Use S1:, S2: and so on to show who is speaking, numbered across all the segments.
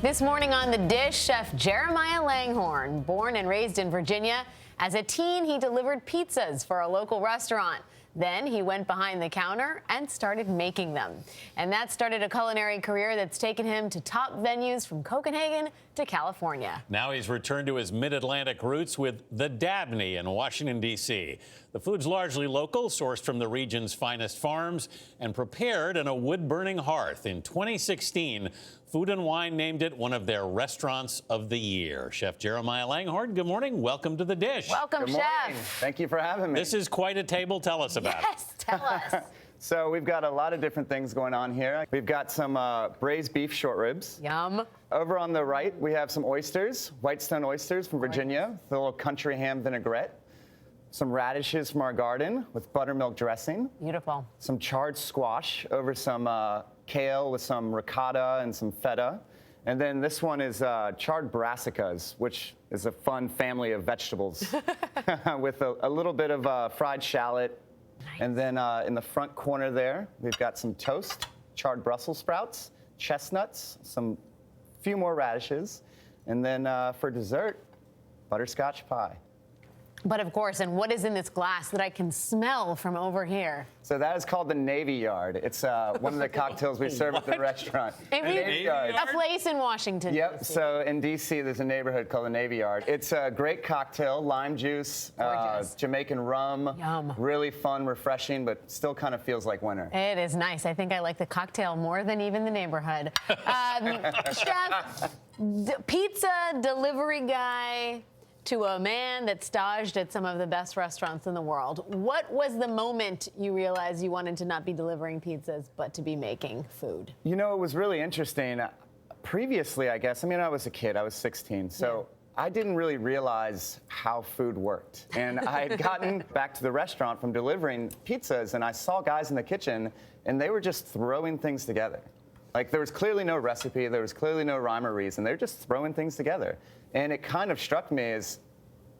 S1: This morning on The Dish, Chef Jeremiah Langhorne, born and raised in Virginia. As a teen, he delivered pizzas for a local restaurant. Then he went behind the counter and started making them. And that started a culinary career that's taken him to top venues from Copenhagen to California.
S2: Now he's returned to his mid-Atlantic roots with the Dabney in Washington, D.C. The food's largely local, sourced from the region's finest farms, and prepared in a wood-burning hearth. In 2016, Food and Wine named it one of their restaurants of the year. Chef Jeremiah Langhorne, good morning. Welcome to The Dish.
S1: Welcome,
S3: Good
S1: Chef.
S3: morning. Thank you for having me.
S2: This is quite a table. Tell us about it.
S1: Yes, tell us.
S3: So we've got a lot of different things going on here. We've got some braised beef short ribs.
S1: Yum.
S3: Over on the right, we have some oysters, Whitestone oysters from Virginia, the little country ham vinaigrette. Some radishes from our garden with buttermilk dressing.
S1: Beautiful.
S3: Some charred squash over some kale with some ricotta and some feta. And then this one is charred brassicas, which is a fun family of vegetables with a little bit of fried shallot.
S1: Nice.
S3: And then in the front corner there, we've got some toast, charred Brussels sprouts, chestnuts, some few more radishes. And then for dessert, butterscotch pie.
S1: But of course, and what is in this glass that I can smell from over here?
S3: So that is called the Navy Yard. It's one of the cocktails we serve at the restaurant.
S1: Navy
S3: Yard.
S1: A place in Washington.
S3: Yep.
S1: D.C.
S3: So in D.C., there's a neighborhood called the Navy Yard. It's a great cocktail, lime juice, Jamaican rum.
S1: Yum.
S3: Really fun, refreshing, but still kind of feels like winter.
S1: It is nice. I think I like the cocktail more than even the neighborhood. Chef, pizza delivery guy to a man that staged at some of the best restaurants in the world. What was the moment you realized you wanted to not be delivering pizzas, but to be making food?
S3: You know, it was really interesting. Previously, I guess, I was a kid. I was 16, so I didn't really realize how food worked. And I had gotten back to the restaurant from delivering pizzas, and I saw guys in the kitchen, and they were just throwing things together. Like, there was clearly no recipe, there was clearly no rhyme or reason. They were just throwing things together. And it kind of struck me as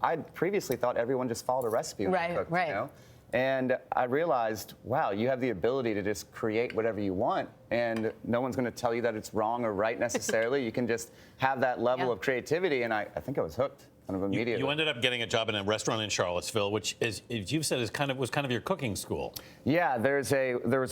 S3: I'd previously thought everyone just followed a recipe when they cooked, you know? And I realized, wow, you have the ability to just create whatever you want, and no one's going to tell you that it's wrong or right necessarily. You can just have that level of creativity, and I think I was hooked. Kind of immediately.
S2: You ended up getting a job in a restaurant in Charlottesville, which is, as you've said, was kind of your cooking school. Yeah, there was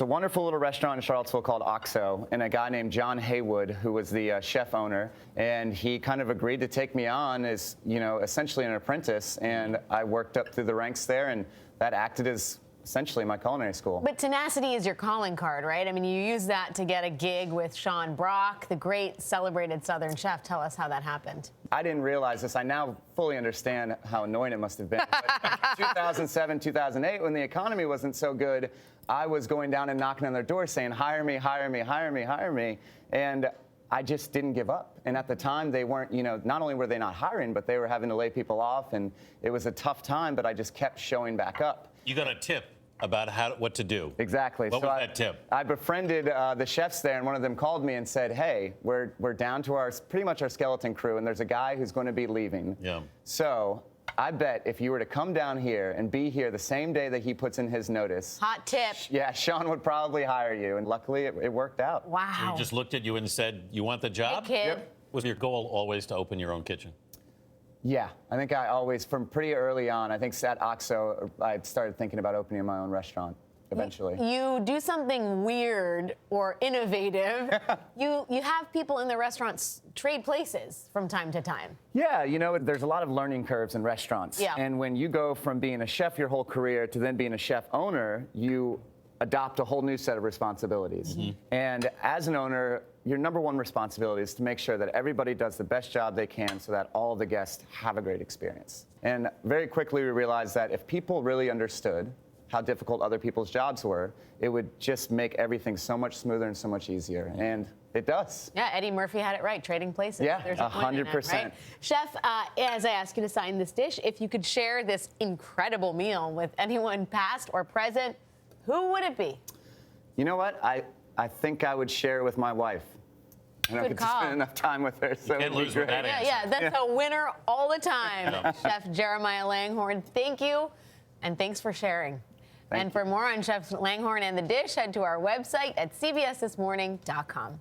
S2: a wonderful little restaurant in Charlottesville called Oxo, and a guy named John Haywood, who was the chef owner, and he kind of agreed to take me on as, essentially an apprentice, and I worked up through the ranks there, and that acted as essentially my culinary school. But tenacity is your calling card, right? I mean, you use that to get a gig with Sean Brock, the great celebrated Southern chef. Tell us how that happened. I didn't realize this. I now fully understand how annoying it must have been. But 2007, 2008, when the economy wasn't so good, I was going down and knocking on their door saying, hire me, hire me, hire me, hire me. And I just didn't give up. And at the time, they weren't, not only were they not hiring, but they were having to lay people off. And it was a tough time, but I just kept showing back up. You got a tip about what to do. Exactly. What was that tip? I befriended the chefs there, and one of them called me and said, hey, we're down to pretty much our skeleton crew, and there's a guy who's going to be leaving. Yeah. So I bet if you were to come down here and be here the same day that he puts in his notice. Hot tip. Yeah, Sean would probably hire you, and luckily it worked out. Wow. So he just looked at you and said, you want the job?
S1: Hey, kid.
S3: Yep.
S2: Was your goal always to open your own kitchen?
S3: Yeah, I think I always, from pretty early on, I think at Oxo, I started thinking about opening my own restaurant eventually. You do something weird or innovative. you have people in the restaurants trade places from time to time. Yeah, there's a lot of learning curves in restaurants. Yeah. And when you go from being a chef your whole career to then being a chef owner, you adopt a whole new set of responsibilities. Mm-hmm. And as an owner, your number one responsibility is to make sure that everybody does the best job they can so that all of the guests have a great experience. And very quickly we realized that if people really understood how difficult other people's jobs were, it would just make everything so much smoother and so much easier. And it does. Yeah, Eddie Murphy had it right, trading places. Yeah, 100%. Right? Chef, as I ask you to sign this dish, if you could share this incredible meal with anyone past or present, who would it be? You know what? I think I would share it with my wife. I don't get to spend enough time with her, so
S2: can't lose with that answer.
S1: Yeah, that's a winner all the time. Chef Jeremiah Langhorne, thank you, and thanks for sharing. And for more on Chef Langhorne and the dish, head to our website at cbsthismorning.com.